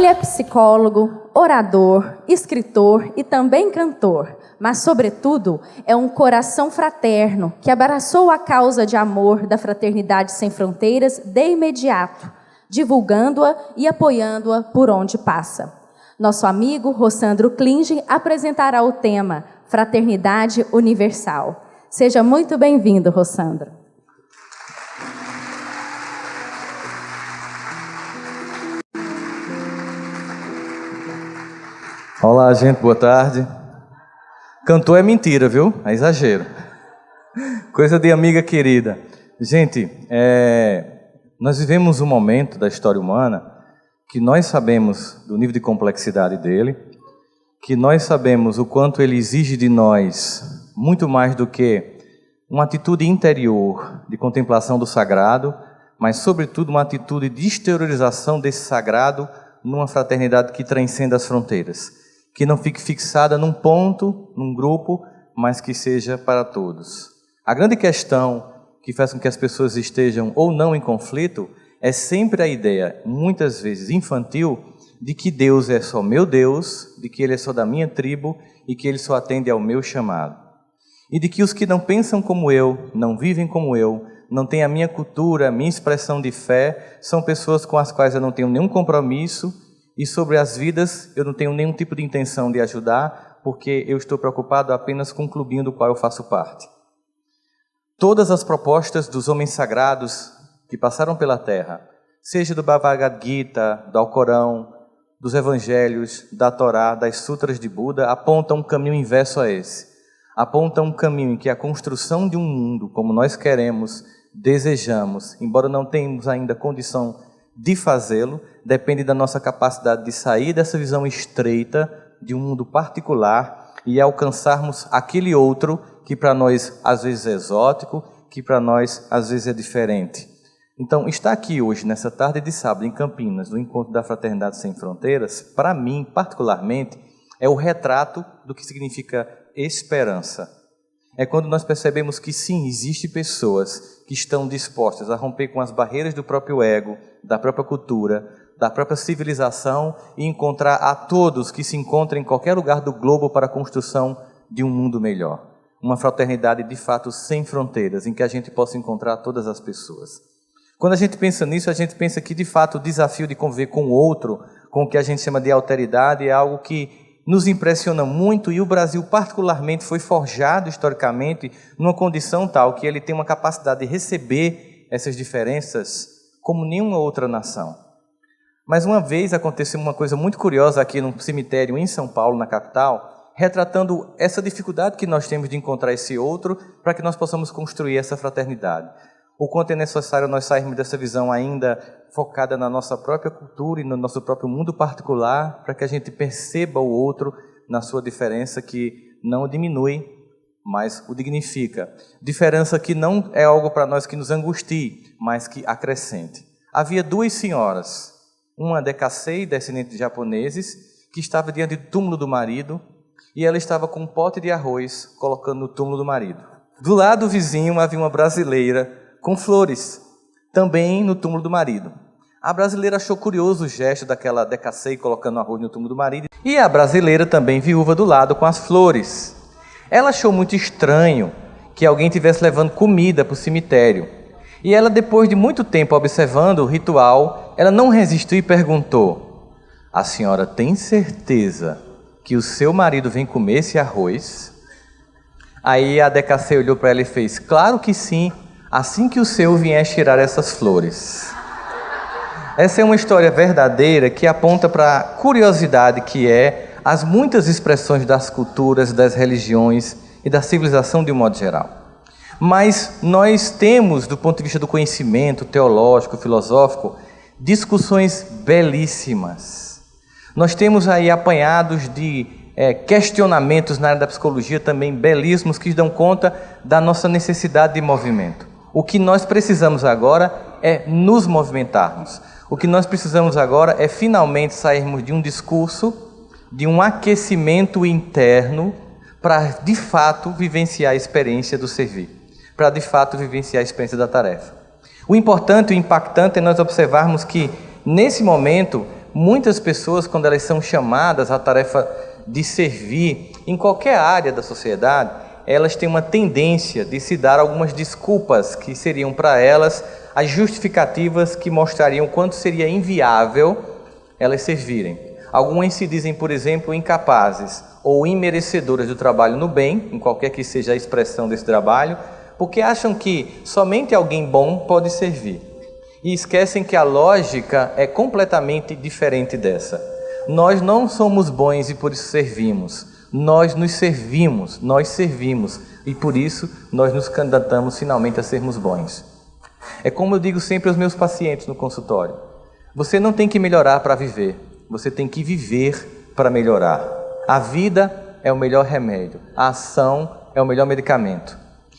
Ele é psicólogo, orador, escritor e também cantor, mas, sobretudo, é um coração fraterno que abraçou a causa de amor da Fraternidade Sem Fronteiras de imediato, divulgando-a e apoiando-a por onde passa. Nosso amigo Rossandro Klinge apresentará o tema Fraternidade Universal. Seja muito bem-vindo, Rossandro. Olá, gente, boa tarde. Cantor é mentira, viu? É exagero. Coisa de amiga querida. Gente, nós vivemos um momento da história humana que nós sabemos do nível de complexidade dele, que nós sabemos o quanto ele exige de nós muito mais do que uma atitude interior de contemplação do sagrado, mas, sobretudo, uma atitude de exteriorização desse sagrado numa fraternidade que transcenda as fronteiras, que não fique fixada num ponto, num grupo, mas que seja para todos. A grande questão que faz com que as pessoas estejam ou não em conflito é sempre a ideia, muitas vezes infantil, de que Deus é só meu Deus, de que Ele é só da minha tribo e que Ele só atende ao meu chamado. E de que os que não pensam como eu, não vivem como eu, não têm a minha cultura, a minha expressão de fé, são pessoas com as quais eu não tenho nenhum compromisso, e sobre as vidas eu não tenho nenhum tipo de intenção de ajudar, porque eu estou preocupado apenas com o clubinho do qual eu faço parte. Todas as propostas dos homens sagrados que passaram pela Terra, seja do Bhagavad Gita, do Alcorão, dos Evangelhos, da Torá, das Sutras de Buda, apontam um caminho inverso a esse. Apontam um caminho em que a construção de um mundo como nós queremos, desejamos, embora não tenhamos ainda condição de fazê-lo, depende da nossa capacidade de sair dessa visão estreita de um mundo particular e alcançarmos aquele outro que para nós às vezes é exótico, que para nós às vezes é diferente. Então, estar aqui hoje, nessa tarde de sábado, em Campinas, no encontro da Fraternidade Sem Fronteiras, para mim, particularmente, é o retrato do que significa esperança. É quando nós percebemos que sim, existem pessoas que estão dispostas a romper com as barreiras do próprio ego, da própria cultura, da própria civilização e encontrar a todos que se encontram em qualquer lugar do globo para a construção de um mundo melhor. Uma fraternidade de fato sem fronteiras, em que a gente possa encontrar todas as pessoas. Quando a gente pensa nisso, a gente pensa que de fato o desafio de conviver com o outro, com o que a gente chama de alteridade, é algo que nos impressiona muito, e o Brasil particularmente foi forjado historicamente numa condição tal que ele tem uma capacidade de receber essas diferenças como nenhuma outra nação. Mas uma vez aconteceu uma coisa muito curiosa aqui num cemitério em São Paulo, na capital, retratando essa dificuldade que nós temos de encontrar esse outro para que nós possamos construir essa fraternidade. O quanto é necessário nós sairmos dessa visão ainda focada na nossa própria cultura e no nosso próprio mundo particular, para que a gente perceba o outro na sua diferença, que não o diminui, mas o dignifica. Diferença que não é algo para nós que nos angustie, mas que acrescente. Havia duas senhoras, uma Dekasei, descendente de japoneses, que estava diante do túmulo do marido, e ela estava com um pote de arroz colocando no túmulo do marido. Do lado vizinho havia uma brasileira com flores, também no túmulo do marido. A brasileira achou curioso o gesto daquela Dekasei colocando arroz no túmulo do marido, e a brasileira também viúva do lado com as flores. Ela achou muito estranho que alguém estivesse levando comida para o cemitério. E ela, depois de muito tempo observando o ritual, ela não resistiu e perguntou: a senhora tem certeza que o seu marido vem comer esse arroz? Aí a Dekasei olhou para ela e fez: claro que sim, assim que o seu vier tirar essas flores. Essa é uma história verdadeira que aponta para a curiosidade que é as muitas expressões das culturas, das religiões e da civilização de um modo geral. Mas nós temos, do ponto de vista do conhecimento teológico, filosófico, discussões belíssimas. Nós temos aí apanhados de questionamentos na área da psicologia também belíssimos, que dão conta da nossa necessidade de movimento. O que nós precisamos agora é nos movimentarmos. O que nós precisamos agora é finalmente sairmos de um discurso, de um aquecimento interno, para de fato vivenciar a experiência do servir, para de fato vivenciar a experiência da tarefa. O importante, o impactante é nós observarmos que, nesse momento, muitas pessoas, quando elas são chamadas à tarefa de servir em qualquer área da sociedade, elas têm uma tendência de se dar algumas desculpas que seriam para elas as justificativas que mostrariam quanto seria inviável elas servirem. Algumas se dizem, por exemplo, incapazes ou imerecedoras do trabalho no bem, em qualquer que seja a expressão desse trabalho, porque acham que somente alguém bom pode servir. E esquecem que a lógica é completamente diferente dessa. Nós não somos bons e por isso servimos. Nós nos servimos, nós servimos. E por isso nós nos candidatamos finalmente a sermos bons. É como eu digo sempre aos meus pacientes no consultório. Você não tem que melhorar para viver. Você tem que viver para melhorar. A vida é o melhor remédio. A ação é o melhor medicamento.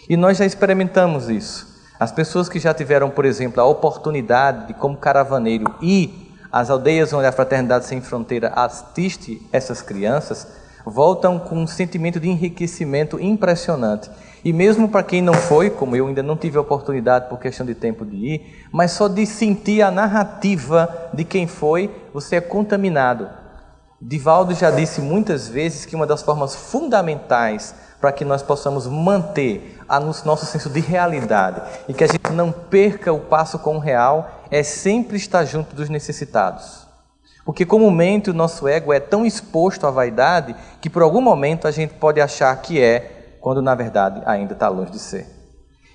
E nós já experimentamos isso. As pessoas que já tiveram, por exemplo, a oportunidade de, como caravaneiro, ir às aldeias onde a Fraternidade Sem Fronteira assiste essas crianças, voltam com um sentimento de enriquecimento impressionante. E mesmo para quem não foi, como eu ainda não tive a oportunidade por questão de tempo de ir, mas só de sentir a narrativa de quem foi, você é contaminado. Divaldo já disse muitas vezes que uma das formas fundamentais para que nós possamos manter nosso senso de realidade e que a gente não perca o passo com o real é sempre estar junto dos necessitados. Porque comumente o nosso ego é tão exposto à vaidade que por algum momento a gente pode achar que é, quando na verdade ainda está longe de ser.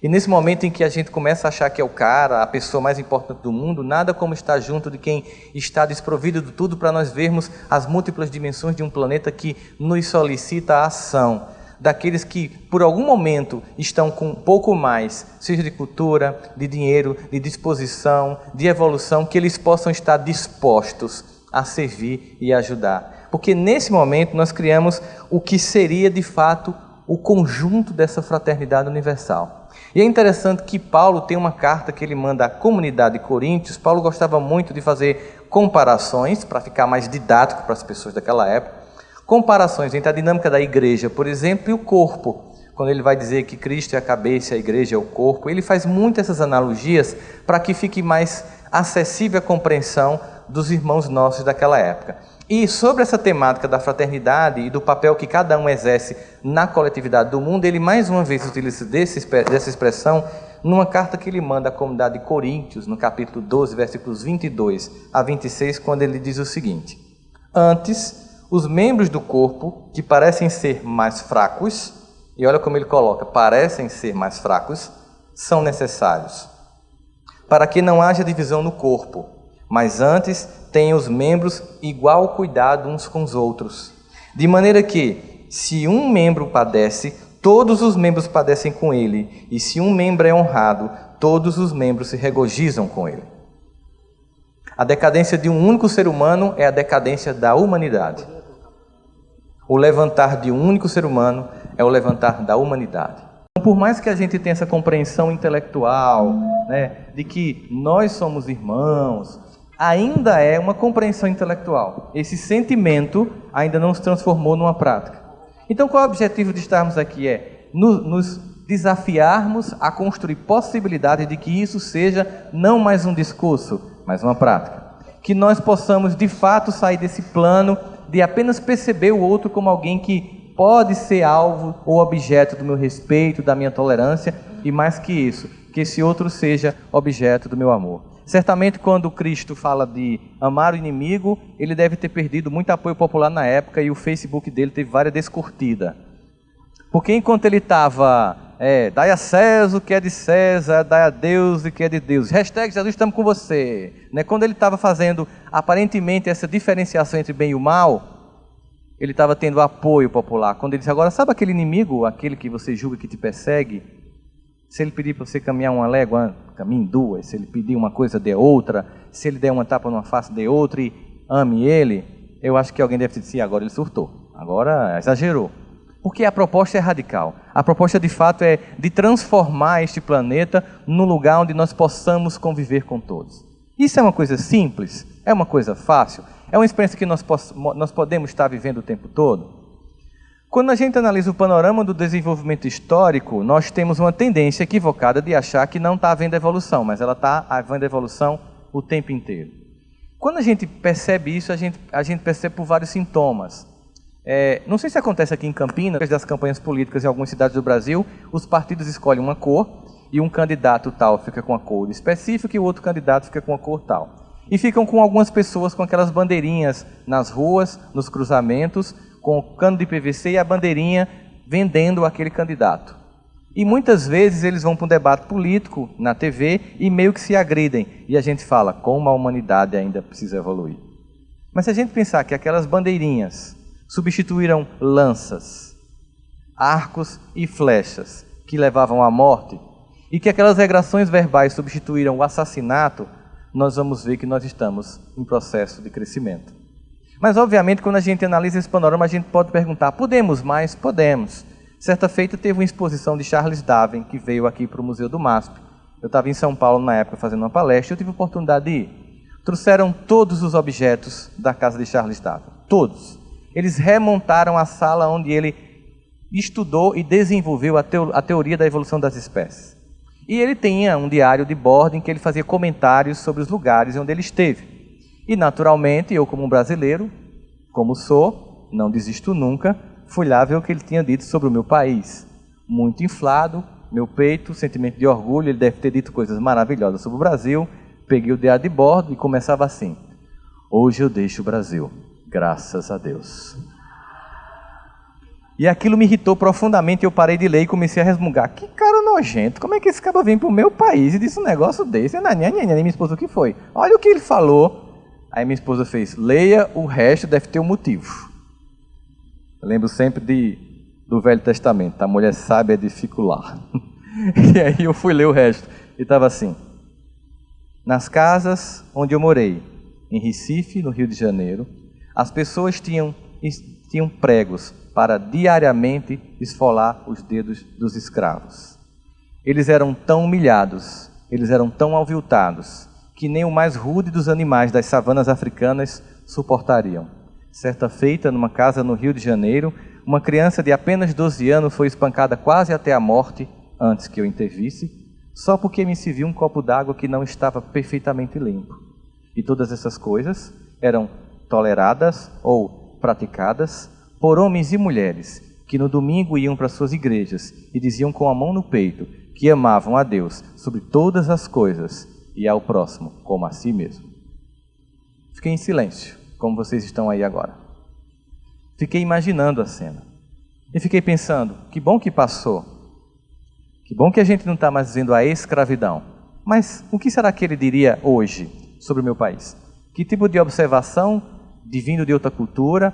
E nesse momento em que a gente começa a achar que é o cara, a pessoa mais importante do mundo, nada como estar junto de quem está desprovido de tudo para nós vermos as múltiplas dimensões de um planeta que nos solicita a ação. Daqueles que por algum momento estão com um pouco mais, seja de cultura, de dinheiro, de disposição, de evolução, que eles possam estar dispostos a servir e ajudar. Porque nesse momento nós criamos o que seria de fato o conjunto dessa fraternidade universal. E é interessante que Paulo tem uma carta que ele manda à comunidade de Coríntios. Paulo gostava muito de fazer comparações, para ficar mais didático para as pessoas daquela época. Comparações entre a dinâmica da igreja, por exemplo, e o corpo. Quando ele vai dizer que Cristo é a cabeça e a igreja é o corpo, ele faz muitas essas analogias para que fique mais acessível a compreensão dos irmãos nossos daquela época. E sobre essa temática da fraternidade e do papel que cada um exerce na coletividade do mundo, ele mais uma vez utiliza dessa expressão numa carta que ele manda à comunidade de Coríntios, no capítulo 12, versículos 22 a 26, quando ele diz o seguinte: antes, os membros do corpo, que parecem ser mais fracos, e olha como ele coloca, parecem ser mais fracos, são necessários, para que não haja divisão no corpo, mas antes tenham os membros igual cuidado uns com os outros. De maneira que, se um membro padece, todos os membros padecem com ele, e se um membro é honrado, todos os membros se regozijam com ele. A decadência de um único ser humano é a decadência da humanidade. O levantar de um único ser humano é o levantar da humanidade. Por mais que a gente tenha essa compreensão intelectual, de que nós somos irmãos, ainda é uma compreensão intelectual. Esse sentimento ainda não se transformou numa prática. Então, qual é o objetivo de estarmos aqui? É nos desafiarmos a construir possibilidade de que isso seja não mais um discurso, mas uma prática. Que nós possamos, de fato, sair desse plano de apenas perceber o outro como alguém que pode ser alvo ou objeto do meu respeito, da minha tolerância, e mais que isso, que esse outro seja objeto do meu amor. Certamente, quando Cristo fala de amar o inimigo, ele deve ter perdido muito apoio popular na época e o Facebook dele teve várias descurtidas. Porque enquanto ele estava, dai a César o que é de César, dai a Deus o que é de Deus. Hashtag Jesus, estamos com você. Quando ele estava fazendo, aparentemente, essa diferenciação entre bem e o mal, ele estava tendo apoio popular. Quando ele disse, agora, sabe aquele inimigo, aquele que você julga que te persegue? Se ele pedir para você caminhar uma légua, caminhe duas. Se ele pedir uma coisa, dê outra. Se ele der uma tapa numa face, dê outra e ame ele. Eu acho que alguém deve dizer, agora ele surtou. Agora exagerou. Porque a proposta é radical. A proposta, de fato, é de transformar este planeta num lugar onde nós possamos conviver com todos. Isso é uma coisa simples? É uma coisa fácil? É uma experiência que nós podemos estar vivendo o tempo todo? Quando a gente analisa o panorama do desenvolvimento histórico, nós temos uma tendência equivocada de achar que não está havendo evolução, mas ela está havendo evolução o tempo inteiro. Quando a gente percebe isso, a gente percebe por vários sintomas. Não sei se acontece aqui em Campinas, das campanhas políticas em algumas cidades do Brasil, os partidos escolhem uma cor e um candidato tal fica com a cor específica e o outro candidato fica com a cor tal. E ficam com algumas pessoas com aquelas bandeirinhas nas ruas, nos cruzamentos, com o cano de PVC e a bandeirinha vendendo aquele candidato. E muitas vezes eles vão para um debate político na TV e meio que se agridem. E a gente fala, como a humanidade ainda precisa evoluir. Mas se a gente pensar que aquelas bandeirinhas substituíram lanças, arcos e flechas que levavam à morte, e que aquelas regressões verbais substituíram o assassinato, nós vamos ver que nós estamos em processo de crescimento. Mas, obviamente, quando a gente analisa esse panorama, a gente pode perguntar, podemos mais? Podemos. Certa feita teve uma exposição de Charles Darwin, que veio aqui para o Museu do MASP. Eu estava em São Paulo na época fazendo uma palestra, e eu tive a oportunidade de ir. Trouxeram todos os objetos da casa de Charles Darwin, todos. Eles remontaram a sala onde ele estudou e desenvolveu a teoria da evolução das espécies. E ele tinha um diário de bordo em que ele fazia comentários sobre os lugares onde ele esteve. E, naturalmente, eu como um brasileiro, como sou, não desisto nunca, fui lá ver o que ele tinha dito sobre o meu país. Muito inflado, meu peito, sentimento de orgulho, ele deve ter dito coisas maravilhosas sobre o Brasil. Peguei o diário de bordo e começava assim: hoje eu deixo o Brasil, graças a Deus. E aquilo me irritou profundamente, eu parei de ler e comecei a resmungar. Que cara nojento, como é que esse cara vem para o meu país e disse um negócio desse? E minha esposa, o que foi? Olha o que ele falou. Aí minha esposa fez, leia o resto, deve ter um motivo. Eu lembro sempre do Velho Testamento, a mulher sábia é dificular. E aí eu fui ler o resto, e estava assim: nas casas onde eu morei, em Recife, no Rio de Janeiro, as pessoas tinham pregos para diariamente esfolar os dedos dos escravos. Eles eram tão humilhados, eles eram tão aviltados, que nem o mais rude dos animais das savanas africanas suportariam. Certa feita, numa casa no Rio de Janeiro, uma criança de apenas 12 anos foi espancada quase até a morte, antes que eu intervisse, só porque me serviu um copo d'água que não estava perfeitamente limpo. E todas essas coisas eram toleradas ou praticadas por homens e mulheres que no domingo iam para suas igrejas e diziam com a mão no peito que amavam a Deus sobre todas as coisas e ao próximo como a si mesmo. Fiquei em silêncio, como vocês estão aí agora. Fiquei imaginando a cena. E fiquei pensando, que bom que passou. Que bom que a gente não está mais vivendo a escravidão. Mas o que será que ele diria hoje sobre o meu país? Que tipo de observação, de vindo de outra cultura,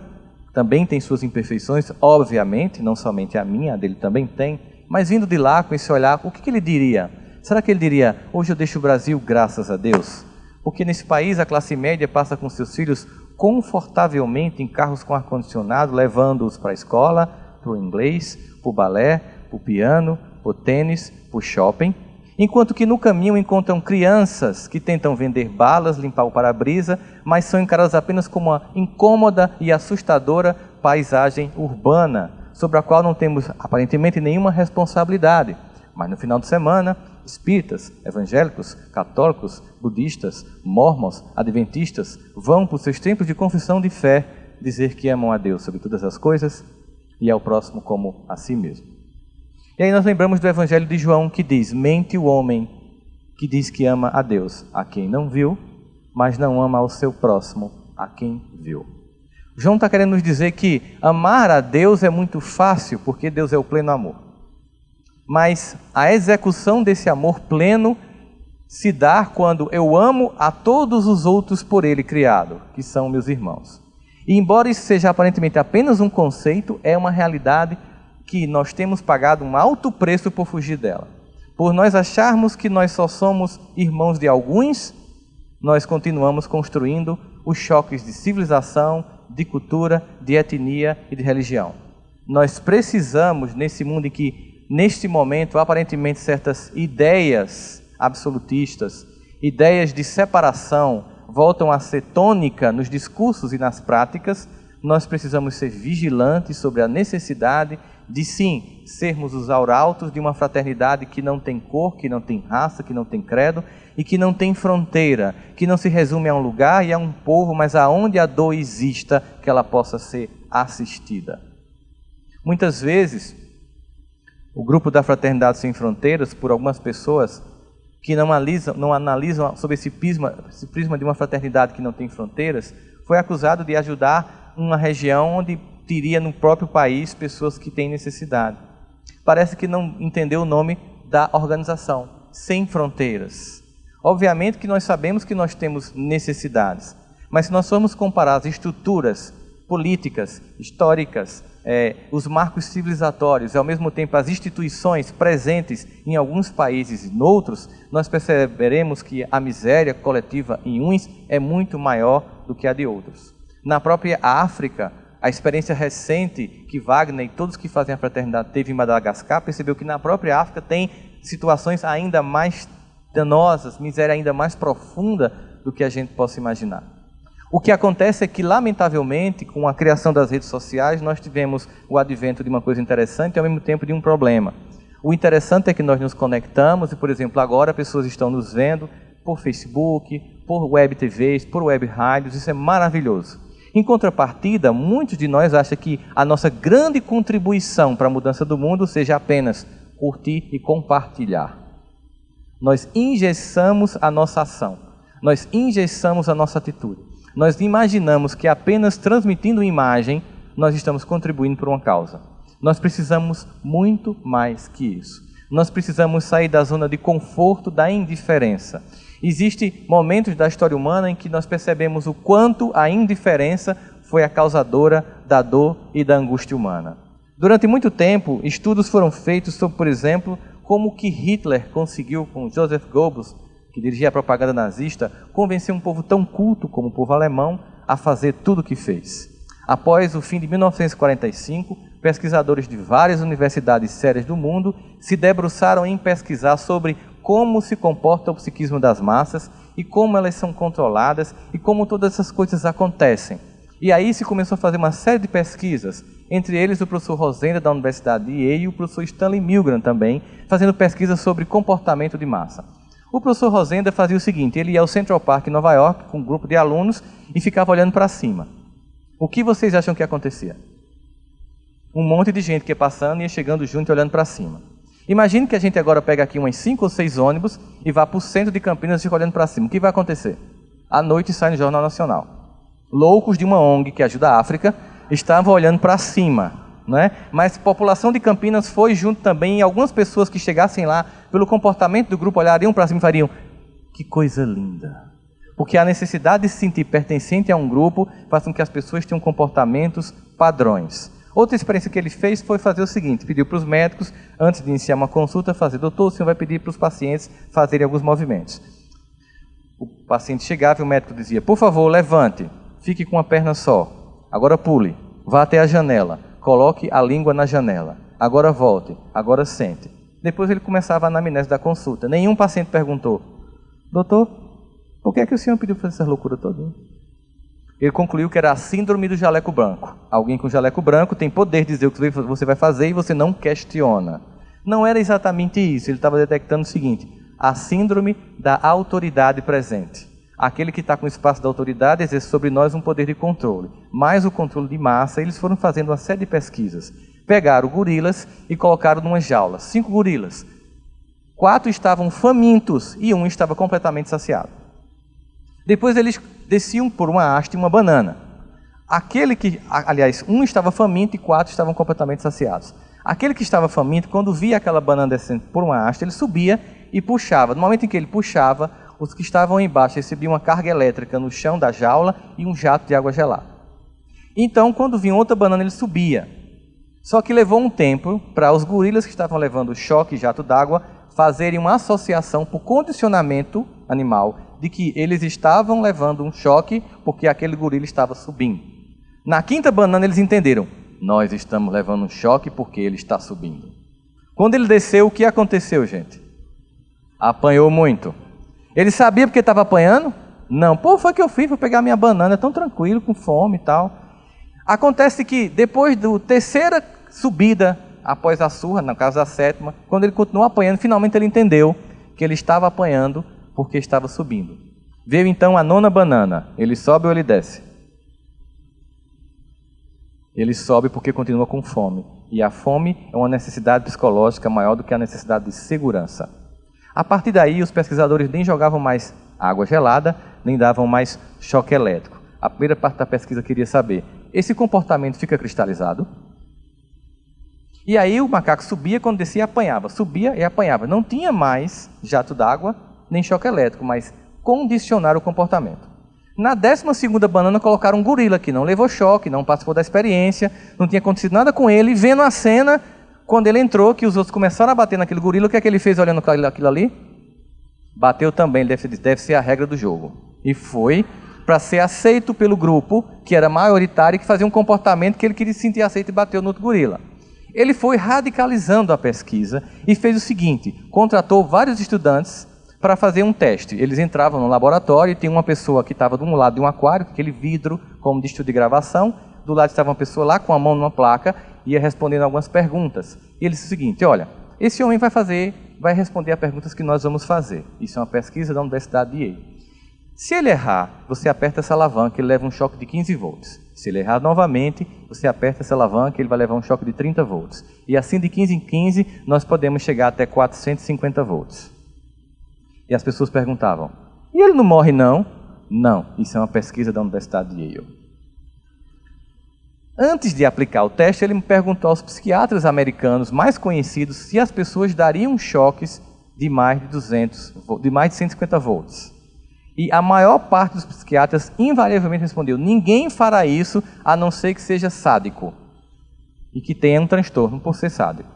também tem suas imperfeições, obviamente, não somente a minha, a dele também tem, mas vindo de lá com esse olhar, o que ele diria? Será que ele diria, hoje eu deixo o Brasil graças a Deus? Porque nesse país a classe média passa com seus filhos confortavelmente em carros com ar-condicionado, levando-os para a escola, para o inglês, para o balé, para o piano, para o tênis, para o shopping, enquanto que no caminho encontram crianças que tentam vender balas, limpar o para-brisa, mas são encaradas apenas como uma incômoda e assustadora paisagem urbana, sobre a qual não temos aparentemente nenhuma responsabilidade. Mas no final de semana, espíritas, evangélicos, católicos, budistas, mormons, adventistas vão para os seus templos de confissão de fé dizer que amam a Deus sobre todas as coisas e ao próximo como a si mesmo. E aí nós lembramos do Evangelho de João que diz, mente o homem que diz que ama a Deus, a quem não viu, mas não ama ao seu próximo, a quem viu. João está querendo nos dizer que amar a Deus é muito fácil, porque Deus é o pleno amor. Mas a execução desse amor pleno se dá quando eu amo a todos os outros por Ele criado, que são meus irmãos. E embora isso seja aparentemente apenas um conceito, é uma realidade que nós temos pagado um alto preço por fugir dela. Por nós acharmos que nós só somos irmãos de alguns, nós continuamos construindo os choques de civilização, de cultura, de etnia e de religião. Nós precisamos, nesse mundo em que, neste momento, aparentemente certas ideias absolutistas, ideias de separação, voltam a ser tônica nos discursos e nas práticas, nós precisamos ser vigilantes sobre a necessidade de, sim, sermos os arautos de uma fraternidade que não tem cor, que não tem raça, que não tem credo e que não tem fronteira, que não se resume a um lugar e a um povo, mas aonde a dor exista, que ela possa ser assistida. Muitas vezes, o grupo da Fraternidade Sem Fronteiras, por algumas pessoas que não analisam sobre esse prisma de uma fraternidade que não tem fronteiras, foi acusado de ajudar uma região onde teria no próprio país pessoas que têm necessidade. Parece que não entendeu o nome da organização, Sem Fronteiras. Obviamente que nós sabemos que nós temos necessidades, mas se nós formos comparar as estruturas políticas, históricas, os marcos civilizatórios e ao mesmo tempo as instituições presentes em alguns países e noutros, nós perceberemos que a miséria coletiva em uns é muito maior do que a de outros. Na própria África, a experiência recente que Wagner e todos que fazem a fraternidade teve em Madagascar, percebeu que na própria África tem situações ainda mais danosas, miséria ainda mais profunda do que a gente possa imaginar. O que acontece é que, lamentavelmente, com a criação das redes sociais, nós tivemos o advento de uma coisa interessante e, ao mesmo tempo, de um problema. O interessante é que nós nos conectamos e, por exemplo, agora pessoas estão nos vendo por Facebook, por web TVs, por web rádios, isso é maravilhoso. Em contrapartida, muitos de nós acham que a nossa grande contribuição para a mudança do mundo seja apenas curtir e compartilhar. Nós engessamos a nossa ação, nós engessamos a nossa atitude. Nós imaginamos que apenas transmitindo imagem, nós estamos contribuindo para uma causa. Nós precisamos muito mais que isso. Nós precisamos sair da zona de conforto da indiferença. Existem momentos da história humana em que nós percebemos o quanto a indiferença foi a causadora da dor e da angústia humana. Durante muito tempo, estudos foram feitos sobre, por exemplo, como que Hitler conseguiu, com Joseph Goebbels, que dirigia a propaganda nazista, convencer um povo tão culto como o povo alemão a fazer tudo o que fez. Após o fim de 1945, pesquisadores de várias universidades sérias do mundo se debruçaram em pesquisar sobre como se comporta o psiquismo das massas e como elas são controladas e como todas essas coisas acontecem. E aí se começou a fazer uma série de pesquisas, entre eles o professor Rosenda da Universidade de Yale e o professor Stanley Milgram também, fazendo pesquisas sobre comportamento de massa. O professor Rosenda fazia o seguinte, ele ia ao Central Park em Nova York com um grupo de alunos e ficava olhando para cima. O que vocês acham que acontecia? Um monte de gente que ia passando e ia chegando junto e olhando para cima. Imagine que a gente agora pega aqui umas 5 ou 6 ônibus e vá para o centro de Campinas e fica olhando para cima. O que vai acontecer? À noite sai no Jornal Nacional. Loucos de uma ONG que ajuda a África estavam olhando para cima. Né? Mas a população de Campinas foi junto também e algumas pessoas que chegassem lá, pelo comportamento do grupo, olhariam para cima e fariam, que coisa linda. Porque a necessidade de se sentir pertencente a um grupo faz com que as pessoas tenham comportamentos padrões. Outra experiência que ele fez foi fazer o seguinte, pediu para os médicos, antes de iniciar uma consulta, fazer, doutor, o senhor vai pedir para os pacientes fazerem alguns movimentos. O paciente chegava e o médico dizia, por favor, levante, fique com uma perna só, agora pule, vá até a janela. Coloque a língua na janela. Agora volte. Agora sente. Depois ele começava a anamnese da consulta. Nenhum paciente perguntou, doutor, por que é que o senhor pediu para fazer essa loucura toda? Ele concluiu que era a síndrome do jaleco branco. Alguém com jaleco branco tem poder de dizer o que você vai fazer e você não questiona. Não era exatamente isso. Ele estava detectando o seguinte, a síndrome da autoridade presente. Aquele que está com o espaço da autoridade exerce sobre nós um poder de controle. Mais o controle de massa, eles foram fazendo uma série de pesquisas. Pegaram gorilas e colocaram numa jaula. 5 gorilas. 4 estavam famintos e 1 estava completamente saciado. Depois eles desciam por uma haste uma banana. Aliás, 1 estava faminto e 4 estavam completamente saciados. Aquele que estava faminto, quando via aquela banana descendo por uma haste, ele subia e puxava. No momento em que ele puxava, os que estavam embaixo recebiam uma carga elétrica no chão da jaula e um jato de água gelada. Então, quando vinha outra banana, ele subia. Só que levou um tempo para os gorilas que estavam levando choque e jato d'água fazerem uma associação por condicionamento animal de que eles estavam levando um choque porque aquele gorila estava subindo. Na 5ª banana, eles entenderam, nós estamos levando um choque porque ele está subindo. Quando ele desceu, o que aconteceu, gente? Apanhou muito. Ele sabia porque estava apanhando? Não. Pô, foi o que eu fiz, vou pegar minha banana, é tão tranquilo, com fome e tal. Acontece que depois da terceira subida, após a surra, no caso a sétima, quando ele continuou apanhando, finalmente ele entendeu que ele estava apanhando porque estava subindo. Veio então a nona banana. Ele sobe ou ele desce? Ele sobe porque continua com fome. E a fome é uma necessidade psicológica maior do que a necessidade de segurança. A partir daí, os pesquisadores nem jogavam mais água gelada, nem davam mais choque elétrico. A primeira parte da pesquisa queria saber, esse comportamento fica cristalizado? E aí o macaco subia, quando descia apanhava, subia e apanhava. Não tinha mais jato d'água, nem choque elétrico, mas condicionar o comportamento. Na 12ª banana colocaram um gorila que não levou choque, não participou da experiência, não tinha acontecido nada com ele, vendo a cena, quando ele entrou, que os outros começaram a bater naquele gorila, o que é que ele fez olhando aquilo ali? Bateu também, deve ser a regra do jogo. E foi para ser aceito pelo grupo, que era maioritário, que fazia um comportamento que ele queria se sentir aceito e bateu no outro gorila. Ele foi radicalizando a pesquisa e fez o seguinte, contratou vários estudantes para fazer um teste. Eles entravam no laboratório e tinha uma pessoa que estava de um lado de um aquário, aquele vidro como de estúdio de gravação, do lado estava uma pessoa lá com a mão numa placa, ia respondendo algumas perguntas. E ele disse o seguinte, olha, esse homem vai responder a perguntas que nós vamos fazer. Isso é uma pesquisa da Universidade de Yale. Se ele errar, você aperta essa alavanca, ele leva um choque de 15 volts. Se ele errar novamente, você aperta essa alavanca, ele vai levar um choque de 30 volts. E assim de 15 em 15, nós podemos chegar até 450 volts. E as pessoas perguntavam, e ele não morre não? Não, isso é uma pesquisa da Universidade de Yale. Antes de aplicar o teste, ele me perguntou aos psiquiatras americanos mais conhecidos se as pessoas dariam choques de mais de 150 volts. E a maior parte dos psiquiatras invariavelmente respondeu, ninguém fará isso a não ser que seja sádico e que tenha um transtorno por ser sádico.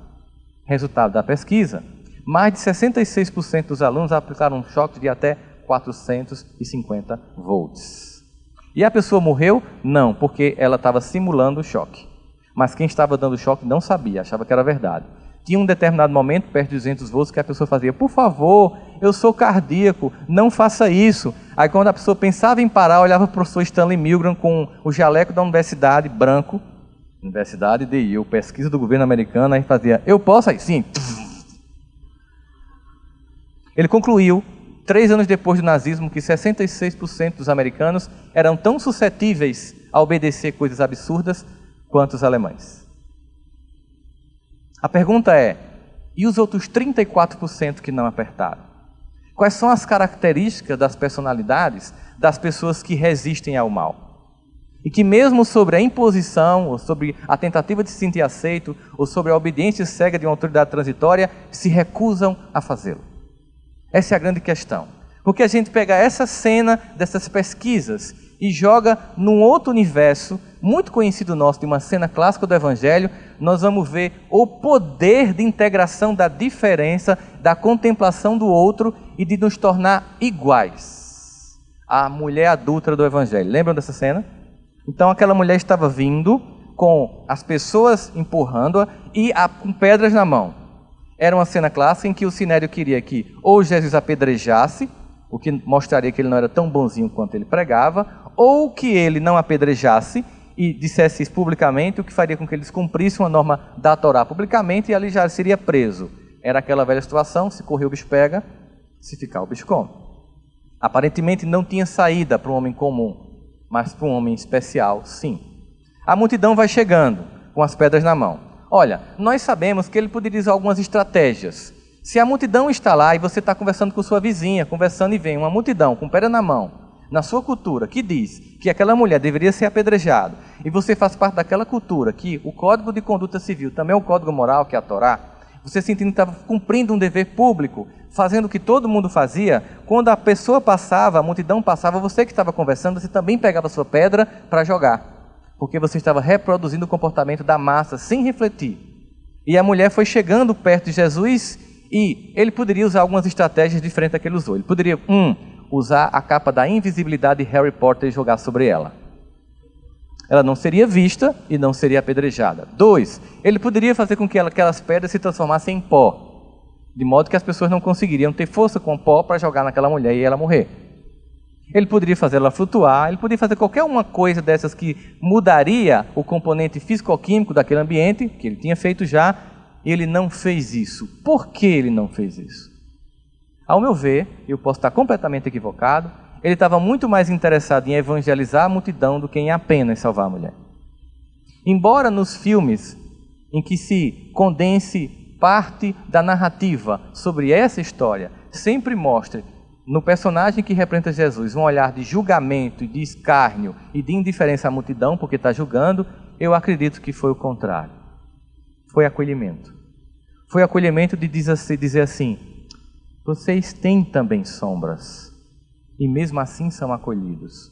Resultado da pesquisa, mais de 66% dos alunos aplicaram um choque de até 450 volts. E a pessoa morreu? Não, porque ela estava simulando o choque. Mas quem estava dando o choque não sabia, achava que era verdade. Tinha um determinado momento, perto de 200 volts, que a pessoa fazia, por favor, eu sou cardíaco, não faça isso. Aí quando a pessoa pensava em parar, olhava para o professor Stanley Milgram com o jaleco da universidade, branco, Universidade de Yale, pesquisa do governo americano, aí fazia, eu posso? Aí sim. Ele concluiu, 3 anos depois do nazismo, que 66% dos americanos eram tão suscetíveis a obedecer coisas absurdas quanto os alemães. A pergunta é, e os outros 34% que não apertaram? Quais são as características das personalidades das pessoas que resistem ao mal? E que mesmo sobre a imposição, ou sobre a tentativa de se sentir aceito, ou sobre a obediência cega de uma autoridade transitória, se recusam a fazê-lo. Essa é a grande questão. Porque a gente pega essa cena dessas pesquisas e joga num outro universo, muito conhecido nosso, de uma cena clássica do Evangelho, nós vamos ver o poder de integração da diferença, da contemplação do outro e de nos tornar iguais. A mulher adúltera do Evangelho. Lembram dessa cena? Então aquela mulher estava vindo com as pessoas empurrando-a e com pedras na mão. Era uma cena clássica em que o Sinério queria que ou Jesus apedrejasse, o que mostraria que ele não era tão bonzinho quanto ele pregava, ou que ele não apedrejasse e dissesse isso publicamente, o que faria com que ele descumprisse uma norma da Torá publicamente e ali já seria preso. Era aquela velha situação, se correr o bicho pega, se ficar o bicho come. Aparentemente não tinha saída para um homem comum, mas para um homem especial, sim. A multidão vai chegando com as pedras na mão. Olha, nós sabemos que ele poderia usar algumas estratégias. Se a multidão está lá e você está conversando com sua vizinha, conversando e vem uma multidão com pedra na mão, na sua cultura, que diz que aquela mulher deveria ser apedrejada, e você faz parte daquela cultura que o Código de Conduta Civil também é o Código Moral, que é a Torá, você sentindo que estava cumprindo um dever público, fazendo o que todo mundo fazia, quando a pessoa passava, a multidão passava, você que estava conversando, você também pegava a sua pedra para jogar, porque você estava reproduzindo o comportamento da massa, sem refletir. E a mulher foi chegando perto de Jesus, e ele poderia usar algumas estratégias diferentes daquele usou. Ele poderia, usar a capa da invisibilidade de Harry Potter e jogar sobre ela. Ela não seria vista e não seria apedrejada. 2, ele poderia fazer com que aquelas pedras se transformassem em pó, de modo que as pessoas não conseguiriam ter força com o pó para jogar naquela mulher e ela morrer. Ele poderia fazer ela flutuar, ele poderia fazer qualquer uma coisa dessas que mudaria o componente físico-químico daquele ambiente, que ele tinha feito já, e ele não fez isso. Por que ele não fez isso? Ao meu ver, eu posso estar completamente equivocado, ele estava muito mais interessado em evangelizar a multidão do que em apenas salvar a mulher. Embora nos filmes em que se condense parte da narrativa sobre essa história, sempre mostre no personagem que representa Jesus um olhar de julgamento, de escárnio e de indiferença à multidão, porque está julgando, eu acredito que foi o contrário. Foi acolhimento. Foi acolhimento de dizer assim, vocês têm também sombras, e mesmo assim são acolhidos.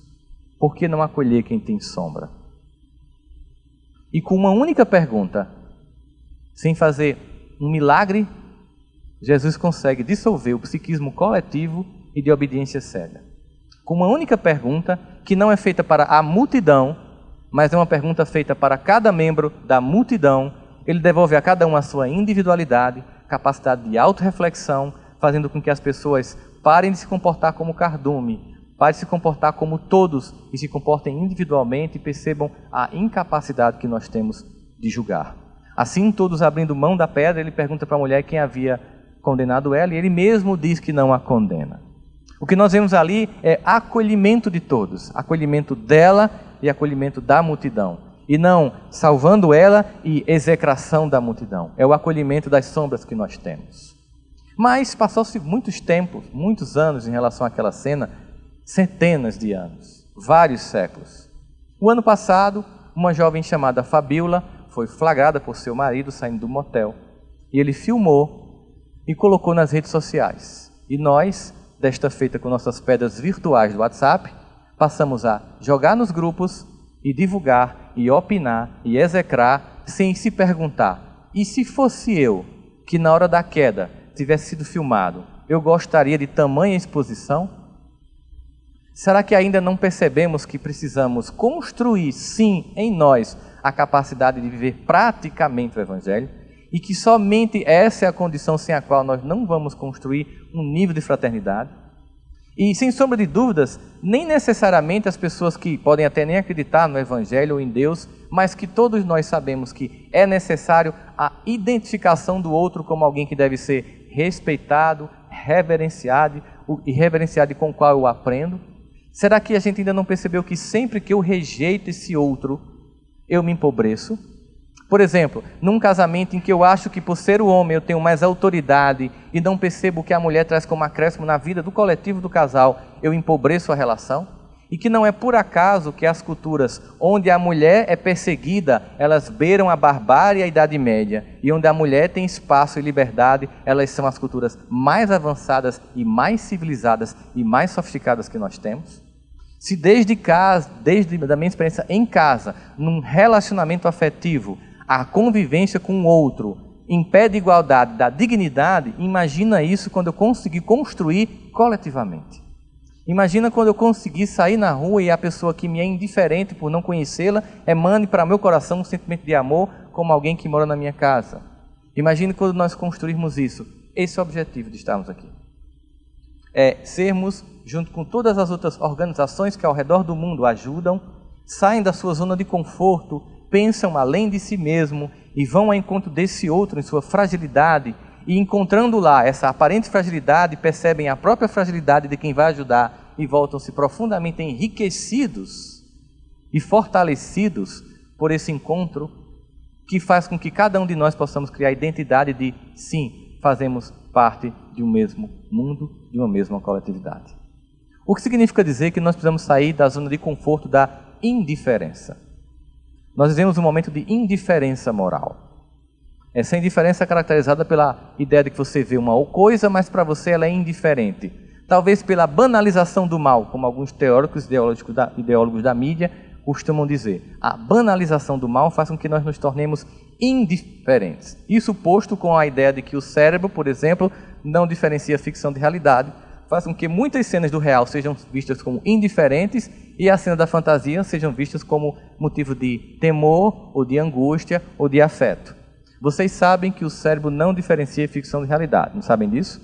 Por que não acolher quem tem sombra? E com uma única pergunta, sem fazer um milagre, Jesus consegue dissolver o psiquismo coletivo e de obediência cega. Com uma única pergunta, que não é feita para a multidão, mas é uma pergunta feita para cada membro da multidão, ele devolve a cada um a sua individualidade, capacidade de autorreflexão, fazendo com que as pessoas parem de se comportar como cardume, parem de se comportar como todos e se comportem individualmente e percebam a incapacidade que nós temos de julgar. Assim, todos abrindo mão da pedra, ele pergunta para a mulher quem havia condenado ela e ele mesmo diz que não a condena. O que nós vemos ali é acolhimento de todos, acolhimento dela e acolhimento da multidão. E não salvando ela e execração da multidão. É o acolhimento das sombras que nós temos. Mas passou-se muitos anos em relação àquela cena, centenas de anos, vários séculos. O ano passado, uma jovem chamada Fabiola foi flagrada por seu marido saindo do motel. E ele filmou e colocou nas redes sociais. E nós, desta feita com nossas pedras virtuais do WhatsApp, passamos a jogar nos grupos e divulgar, e opinar, e execrar, sem se perguntar, e se fosse eu, que na hora da queda tivesse sido filmado, eu gostaria de tamanha exposição? Será que ainda não percebemos que precisamos construir, sim, em nós, a capacidade de viver praticamente o Evangelho? E que somente essa é a condição sem a qual nós não vamos construir um nível de fraternidade? E, sem sombra de dúvidas, nem necessariamente as pessoas que podem até nem acreditar no Evangelho ou em Deus, mas que todos nós sabemos que é necessário a identificação do outro como alguém que deve ser respeitado, reverenciado e reverenciado e com o qual eu aprendo. Será que a gente ainda não percebeu que sempre que eu rejeito esse outro, eu me empobreço? Por exemplo, num casamento em que eu acho que por ser o homem eu tenho mais autoridade e não percebo o que a mulher traz como acréscimo na vida do coletivo do casal, eu empobreço a relação? E que não é por acaso que as culturas onde a mulher é perseguida, elas beiram a barbárie e a Idade Média, e onde a mulher tem espaço e liberdade, elas são as culturas mais avançadas e mais civilizadas e mais sofisticadas que nós temos? Se desde casa, desde a minha experiência em casa, num relacionamento afetivo, a convivência com o outro impede a igualdade da dignidade, imagina isso quando eu conseguir construir coletivamente. Imagina quando eu conseguir sair na rua e a pessoa que me é indiferente por não conhecê-la emane para meu coração um sentimento de amor como alguém que mora na minha casa. Imagine quando nós construirmos isso. Esse é o objetivo de estarmos aqui. É sermos, junto com todas as outras organizações que ao redor do mundo ajudam, saem da sua zona de conforto, pensam além de si mesmo e vão ao encontro desse outro em sua fragilidade e encontrando lá essa aparente fragilidade, percebem a própria fragilidade de quem vai ajudar e voltam-se profundamente enriquecidos e fortalecidos por esse encontro que faz com que cada um de nós possamos criar a identidade de, sim, fazemos parte de um mesmo mundo, de uma mesma coletividade. O que significa dizer que nós precisamos sair da zona de conforto da indiferença. Nós vivemos um momento de indiferença moral. Essa indiferença é caracterizada pela ideia de que você vê uma coisa, mas para você ela é indiferente. Talvez pela banalização do mal, como alguns teóricos ideólogos da mídia costumam dizer. A banalização do mal faz com que nós nos tornemos indiferentes. Isso posto com a ideia de que o cérebro, por exemplo, não diferencia ficção de realidade, faz com que muitas cenas do real sejam vistas como indiferentes e as cenas da fantasia sejam vistas como motivo de temor, ou de angústia, ou de afeto. Vocês sabem que o cérebro não diferencia ficção de realidade, não sabem disso?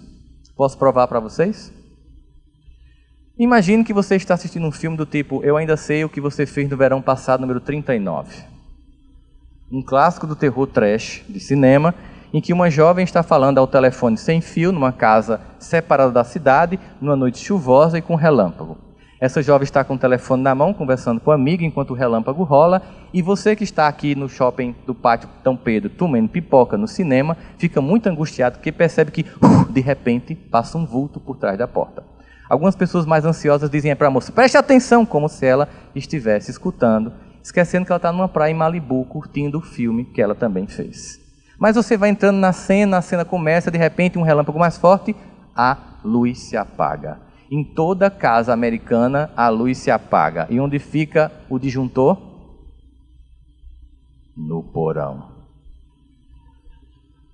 Posso provar para vocês? Imagine que você está assistindo um filme do tipo Eu Ainda Sei o que Você Fez no Verão Passado, número 39. Um clássico do terror trash de cinema, em que uma jovem está falando ao telefone sem fio numa casa separada da cidade, numa noite chuvosa e com relâmpago. Essa jovem está com o telefone na mão, conversando com a amiga enquanto o relâmpago rola, e você que está aqui no shopping do Pátio Dom Pedro, tomando pipoca no cinema, fica muito angustiado porque percebe que, de repente, passa um vulto por trás da porta. Algumas pessoas mais ansiosas dizem para a moça, preste atenção, como se ela estivesse escutando, esquecendo que ela está numa praia em Malibu, curtindo o filme que ela também fez. Mas você vai entrando na cena, a cena começa, de repente um relâmpago mais forte, a luz se apaga. Em toda casa americana, a luz se apaga. E onde fica o disjuntor? No porão.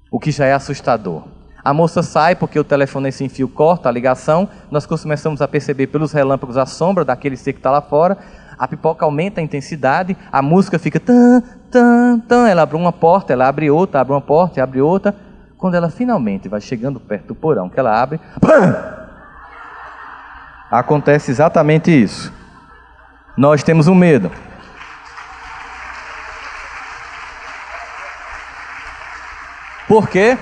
O que já é assustador. A moça sai porque o telefone sem fio corta a ligação. Nós começamos a perceber pelos relâmpagos a sombra daquele ser que está lá fora. A pipoca aumenta a intensidade, a música fica tan, tan, tan. Ela abre uma porta, ela abre outra, abre uma porta, abre outra. Quando ela finalmente vai chegando perto do porão, que ela abre, pam! Acontece exatamente isso. Nós temos um medo. Por quê?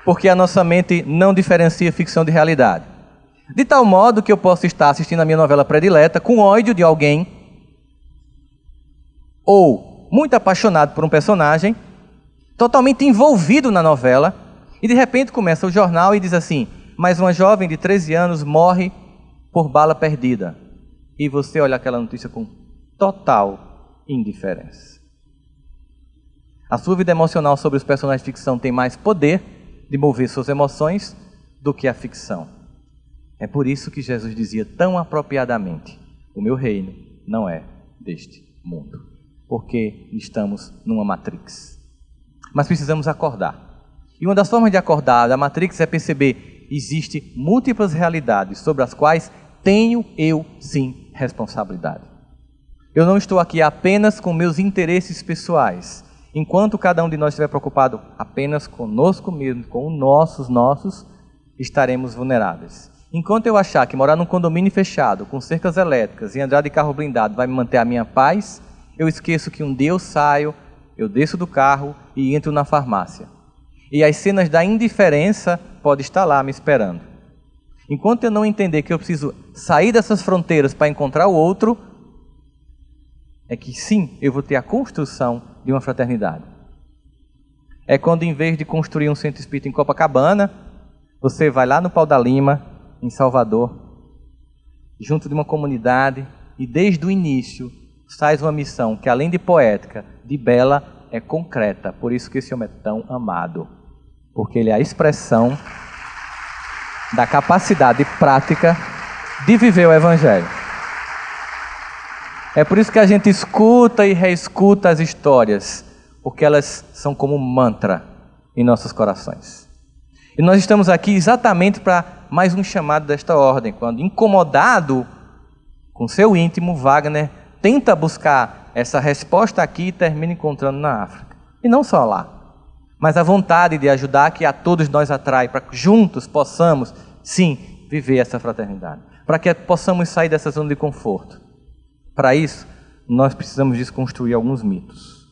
Porque a nossa mente não diferencia ficção de realidade. De tal modo que eu posso estar assistindo a minha novela predileta com ódio de alguém, ou muito apaixonado por um personagem, totalmente envolvido na novela, e de repente começa o jornal e diz assim, mas uma jovem de 13 anos morre por bala perdida. E você olha aquela notícia com total indiferença. A sua vida emocional sobre os personagens de ficção tem mais poder de mover suas emoções do que a ficção. É por isso que Jesus dizia tão apropriadamente, o meu reino não é deste mundo. Porque estamos numa Matrix. Mas precisamos acordar. E uma das formas de acordar da Matrix é perceber existem múltiplas realidades sobre as quais tenho eu, sim, responsabilidade. Eu não estou aqui apenas com meus interesses pessoais. Enquanto cada um de nós estiver preocupado apenas conosco mesmo, com os nossos, estaremos vulneráveis. Enquanto eu achar que morar num condomínio fechado, com cercas elétricas e andar de carro blindado vai me manter a minha paz, eu esqueço que um dia eu saio, eu desço do carro e entro na farmácia. E as cenas da indiferença podem estar lá me esperando. Enquanto eu não entender que eu preciso sair dessas fronteiras para encontrar o outro, é que sim, eu vou ter a construção de uma fraternidade. É quando, em vez de construir um centro espírita em Copacabana, você vai lá no Pau da Lima, em Salvador, junto de uma comunidade, e desde o início faz uma missão que, além de poética, de bela, é concreta. Por isso que esse homem é tão amado. Porque ele é a expressão da capacidade prática de viver o Evangelho. É por isso que a gente escuta e reescuta as histórias, porque elas são como um mantra em nossos corações. E nós estamos aqui exatamente para mais um chamado desta ordem, quando, incomodado com seu íntimo, Wagner tenta buscar essa resposta aqui e termina encontrando na África. E não só lá, mas a vontade de ajudar que a todos nós atrai, para que juntos possamos, sim, viver essa fraternidade. Para que possamos sair dessa zona de conforto. Para isso, nós precisamos desconstruir alguns mitos.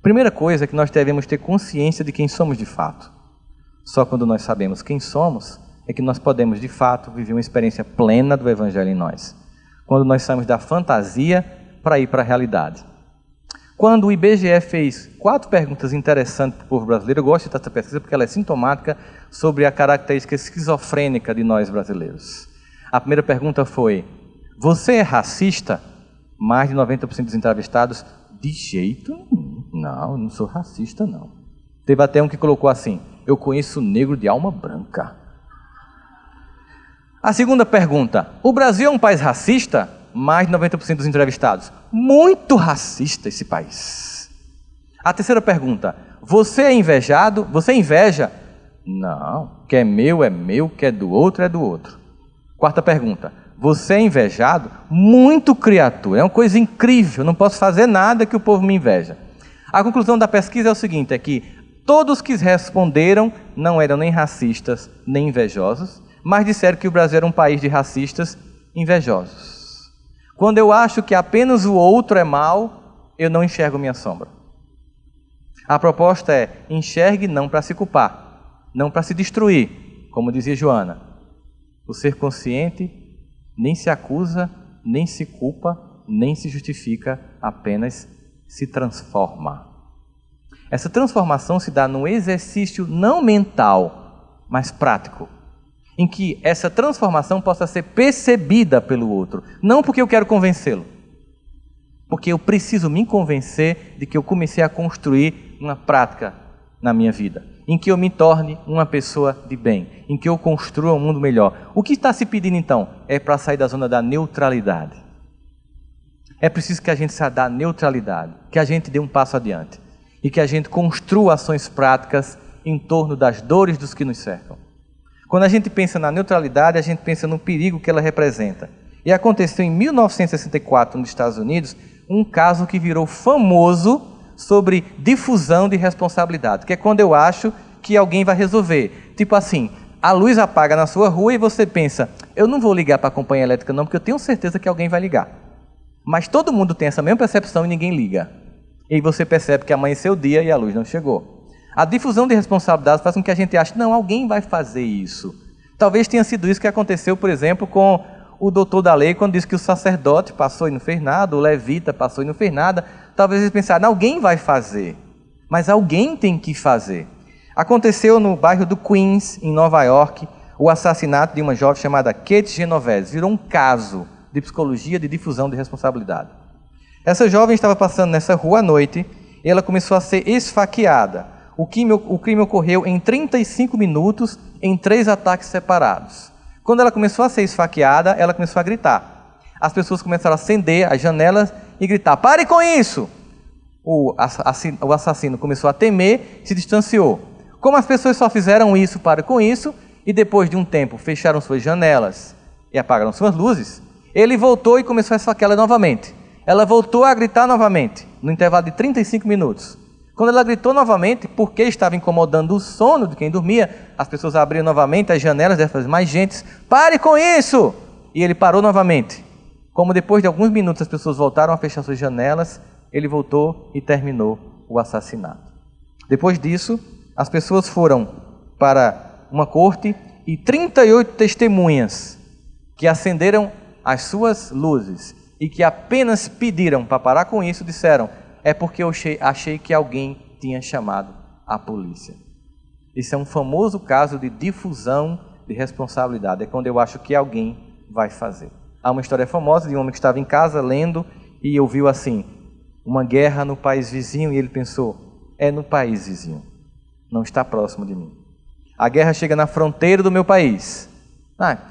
Primeira coisa é que nós devemos ter consciência de quem somos de fato. Só quando nós sabemos quem somos, é que nós podemos, de fato, viver uma experiência plena do Evangelho em nós. Quando nós saímos da fantasia para ir para a realidade. Quando o IBGE fez 4 perguntas interessantes para o povo brasileiro, eu gosto dessa pesquisa porque ela é sintomática sobre a característica esquizofrênica de nós brasileiros. A primeira pergunta foi, você é racista? Mais de 90% dos entrevistados, de jeito nenhum. Não, eu não sou racista, não. Teve até um que colocou assim, eu conheço negro de alma branca. A segunda pergunta, o Brasil é um país racista? Mais de 90% dos entrevistados, muito racista esse país. A terceira pergunta, você é invejado? Você inveja? Não, que é meu, que é do outro. Quarta pergunta, você é invejado? Muito, criatura, é uma coisa incrível, eu não posso fazer nada que o povo me inveja. A conclusão da pesquisa é o seguinte, é que todos que responderam não eram nem racistas, nem invejosos, mas disseram que o Brasil era um país de racistas invejosos. Quando eu acho que apenas o outro é mau, eu não enxergo minha sombra. A proposta é: enxergue não para se culpar, não para se destruir, como dizia Joana. O ser consciente nem se acusa, nem se culpa, nem se justifica, apenas se transforma. Essa transformação se dá num exercício não mental, mas prático, em que essa transformação possa ser percebida pelo outro, não porque eu quero convencê-lo, porque eu preciso me convencer de que eu comecei a construir uma prática na minha vida, em que eu me torne uma pessoa de bem, em que eu construa um mundo melhor. O que está se pedindo então? É para sair da zona da neutralidade. É preciso que a gente saia da neutralidade, que a gente dê um passo adiante e que a gente construa ações práticas em torno das dores dos que nos cercam. Quando a gente pensa na neutralidade, a gente pensa no perigo que ela representa. E aconteceu em 1964, nos Estados Unidos, um caso que virou famoso sobre difusão de responsabilidade, que é quando eu acho que alguém vai resolver. Tipo assim, a luz apaga na sua rua e você pensa: eu não vou ligar para a companhia elétrica não, porque eu tenho certeza que alguém vai ligar. Mas todo mundo tem essa mesma percepção e ninguém liga. E aí você percebe que amanheceu o dia e a luz não chegou. A difusão de responsabilidades faz com que a gente ache: não, alguém vai fazer isso. Talvez tenha sido isso que aconteceu, por exemplo, com o doutor da lei, quando disse que o sacerdote passou e não fez nada, o levita passou e não fez nada. Talvez eles pensaram: alguém vai fazer, mas alguém tem que fazer. Aconteceu no bairro do Queens, em Nova York, o assassinato de uma jovem chamada Kate Genovese. Virou um caso de psicologia de difusão de responsabilidade. Essa jovem estava passando nessa rua à noite e ela começou a ser esfaqueada. O crime ocorreu em 35 minutos, em 3 ataques separados. Quando ela começou a ser esfaqueada, ela começou a gritar. As pessoas começaram a acender as janelas e gritar: pare com isso! O assassino começou a temer e se distanciou. Como as pessoas só fizeram isso, pare com isso, e depois de um tempo fecharam suas janelas e apagaram suas luzes, ele voltou e começou a esfaqueá-la novamente. Ela voltou a gritar novamente, no intervalo de 35 minutos. Quando ela gritou novamente, porque estava incomodando o sono de quem dormia, as pessoas abriram novamente as janelas dessas mais gentes: pare com isso! E ele parou novamente. Como depois de alguns minutos as pessoas voltaram a fechar suas janelas, ele voltou e terminou o assassinato. Depois disso, as pessoas foram para uma corte e 38 testemunhas que acenderam as suas luzes e que apenas pediram para parar com isso, disseram: é porque eu achei que alguém tinha chamado a polícia. Isso é um famoso caso de difusão de responsabilidade. É quando eu acho que alguém vai fazer. Há uma história famosa de um homem que estava em casa lendo e ouviu assim: uma guerra no país vizinho, e ele pensou: é no país vizinho, não está próximo de mim. A guerra chega na fronteira do meu país.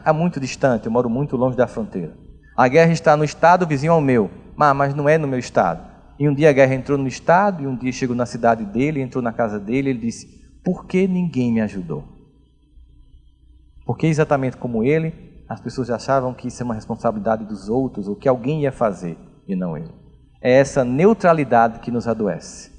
É muito distante, eu moro muito longe da fronteira. A guerra está no estado vizinho ao meu, mas não é no meu estado. E um dia a guerra entrou no estado, e um dia chegou na cidade dele, entrou na casa dele, e ele disse: por que ninguém me ajudou? Porque exatamente como ele, as pessoas achavam que isso é uma responsabilidade dos outros, ou que alguém ia fazer, e não ele. É essa neutralidade que nos adoece.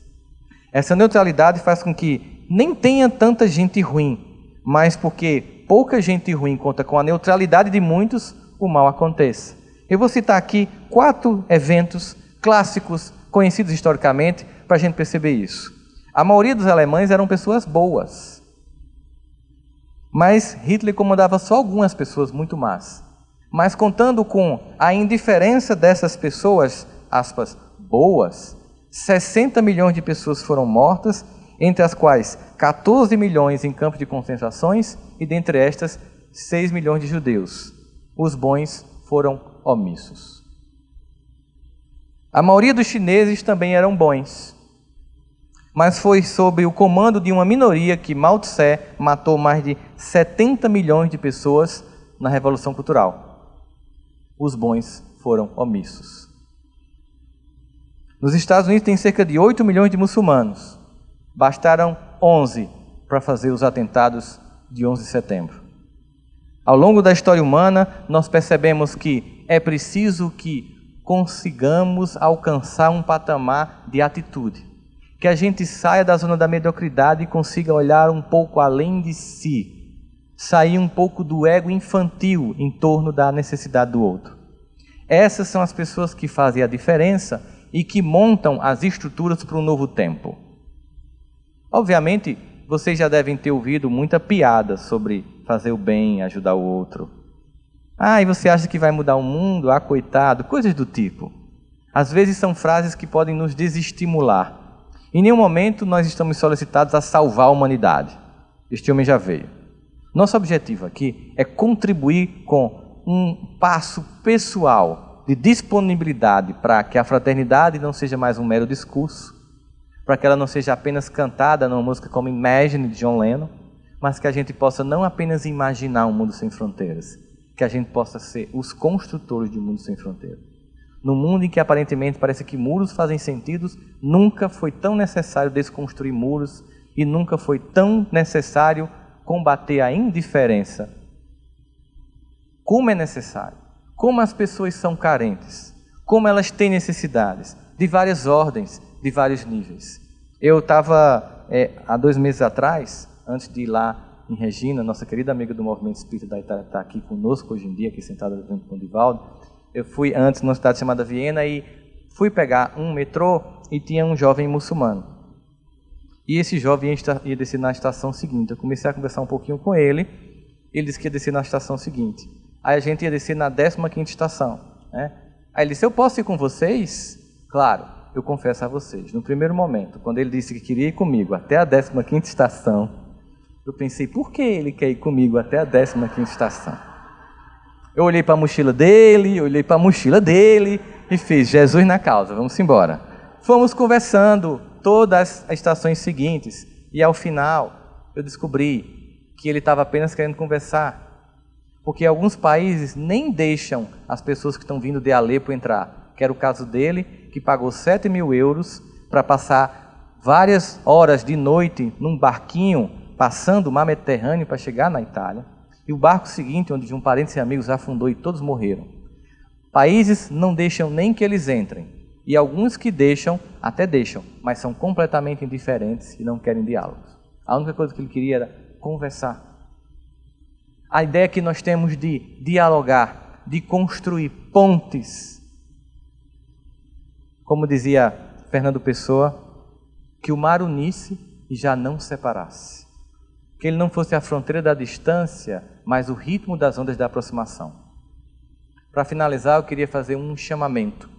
Essa neutralidade faz com que nem tenha tanta gente ruim, mas porque pouca gente ruim conta com a neutralidade de muitos, o mal aconteça. Eu vou citar aqui 4 eventos clássicos, conhecidos historicamente, para a gente perceber isso. A maioria dos alemães eram pessoas boas, mas Hitler comandava só algumas pessoas muito más. Mas contando com a indiferença dessas pessoas, aspas, boas, 60 milhões de pessoas foram mortas, entre as quais 14 milhões em campos de concentrações e dentre estas 6 milhões de judeus. Os bons foram omissos. A maioria dos chineses também eram bons, mas foi sob o comando de uma minoria que Mao Tse matou mais de 70 milhões de pessoas na Revolução Cultural. Os bons foram omissos. Nos Estados Unidos tem cerca de 8 milhões de muçulmanos. Bastaram 11 para fazer os atentados de 11 de setembro. Ao longo da história humana, nós percebemos que é preciso que consigamos alcançar um patamar de atitude, que a gente saia da zona da mediocridade e consiga olhar um pouco além de si. sair um pouco do ego infantil em torno da necessidade do outro. Essas são as pessoas que fazem a diferença e que montam as estruturas para um novo tempo. Obviamente, vocês já devem ter ouvido muita piada sobre fazer o bem, ajudar o outro. E você acha que vai mudar o mundo? Coitado, coisas do tipo. Às vezes são frases que podem nos desestimular. Em nenhum momento nós estamos solicitados a salvar a humanidade. Este homem já veio. Nosso objetivo aqui é contribuir com um passo pessoal de disponibilidade para que a fraternidade não seja mais um mero discurso, para que ela não seja apenas cantada numa música como Imagine, de John Lennon, mas que a gente possa não apenas imaginar um mundo sem fronteiras, que a gente possa ser os construtores de um mundo sem fronteiras. No mundo em que aparentemente parece que muros fazem sentido, nunca foi tão necessário desconstruir muros e nunca foi tão necessário combater a indiferença. Como é necessário, como as pessoas são carentes, como elas têm necessidades de várias ordens, de vários níveis. Eu estava, há 2 meses atrás, antes de ir lá em Regina, nossa querida amiga do Movimento Espírita da Itália está aqui conosco hoje em dia, aqui sentada junto com o Divaldo. Eu fui antes numa cidade chamada Viena e fui pegar um metrô e tinha um jovem muçulmano. E esse jovem ia descer na estação seguinte. Eu comecei a conversar um pouquinho com ele. Ele disse que ia descer na estação seguinte. Aí a gente ia descer na 15ª estação, né? Aí ele disse, eu posso ir com vocês? Claro, eu confesso a vocês. No primeiro momento, quando ele disse que queria ir comigo até a 15ª estação, eu pensei, por que ele quer ir comigo até a 15ª estação? Eu olhei para a mochila dele, e fiz, Jesus na causa, vamos embora. Fomos conversando todas as estações seguintes, e ao final eu descobri que ele estava apenas querendo conversar, porque alguns países nem deixam as pessoas que estão vindo de Alepo entrar, que era o caso dele, que pagou 7.000 euros para passar várias horas de noite num barquinho, passando o mar Mediterrâneo para chegar na Itália, e o barco seguinte, onde um parentes e amigos afundou e todos morreram. Países não deixam nem que eles entrem, e alguns que deixam, até deixam, mas são completamente indiferentes e não querem diálogos. A única coisa que ele queria era conversar. A ideia que nós temos de dialogar, de construir pontes. Como dizia Fernando Pessoa, que o mar unisse e já não separasse. Que ele não fosse a fronteira da distância, mas o ritmo das ondas da aproximação. Para finalizar, eu queria fazer um chamamento.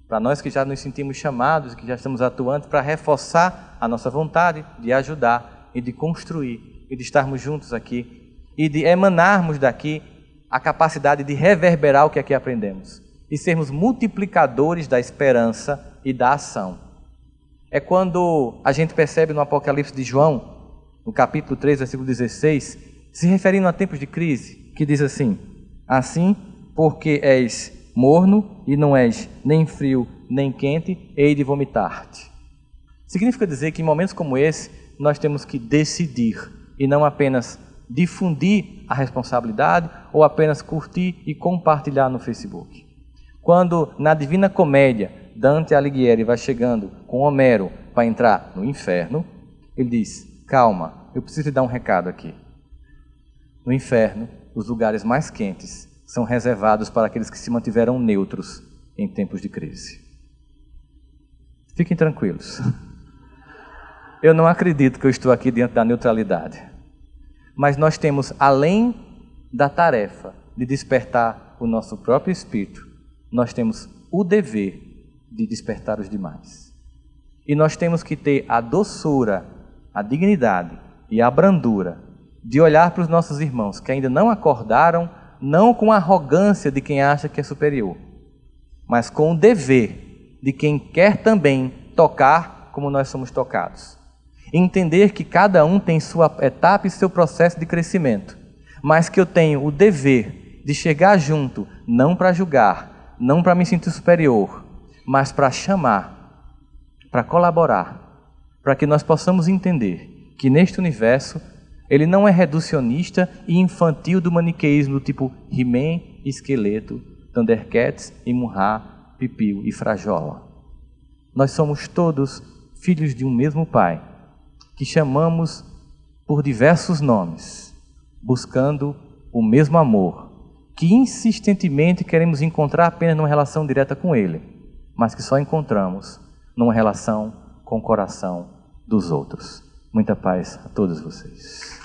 Para nós que já nos sentimos chamados, que já estamos atuantes, para reforçar a nossa vontade de ajudar e de construir, e de estarmos juntos aqui, e de emanarmos daqui a capacidade de reverberar o que aqui aprendemos, e sermos multiplicadores da esperança e da ação. É quando a gente percebe no Apocalipse de João, no capítulo 3, versículo 16, se referindo a tempos de crise, que diz assim, assim, porque és morno e não és nem frio nem quente, hei de vomitar-te. Significa dizer que em momentos como esse, nós temos que decidir, e não apenas difundir a responsabilidade, ou apenas curtir e compartilhar no Facebook. Quando na Divina Comédia, Dante Alighieri vai chegando com Homero para entrar no inferno, ele diz, calma, eu preciso te dar um recado aqui. No inferno, os lugares mais quentes são reservados para aqueles que se mantiveram neutros em tempos de crise. Fiquem tranquilos. Eu não acredito que eu estou aqui diante da neutralidade. Mas nós temos, além da tarefa de despertar o nosso próprio espírito, nós temos o dever de despertar os demais. E nós temos que ter a doçura, a dignidade e a brandura de olhar para os nossos irmãos que ainda não acordaram, não com a arrogância de quem acha que é superior, mas com o dever de quem quer também tocar como nós somos tocados. Entender que cada um tem sua etapa e seu processo de crescimento, mas que eu tenho o dever de chegar junto, não para julgar, não para me sentir superior, mas para chamar, para colaborar, para que nós possamos entender que neste universo ele não é reducionista e infantil do maniqueísmo do tipo He-Man e Esqueleto, Thundercats e Munra, Pipiu e Frajola. Nós somos todos filhos de um mesmo Pai, que chamamos por diversos nomes, buscando o mesmo amor, que insistentemente queremos encontrar apenas numa relação direta com Ele, mas que só encontramos numa relação com o coração dos outros. Muita paz a todos vocês.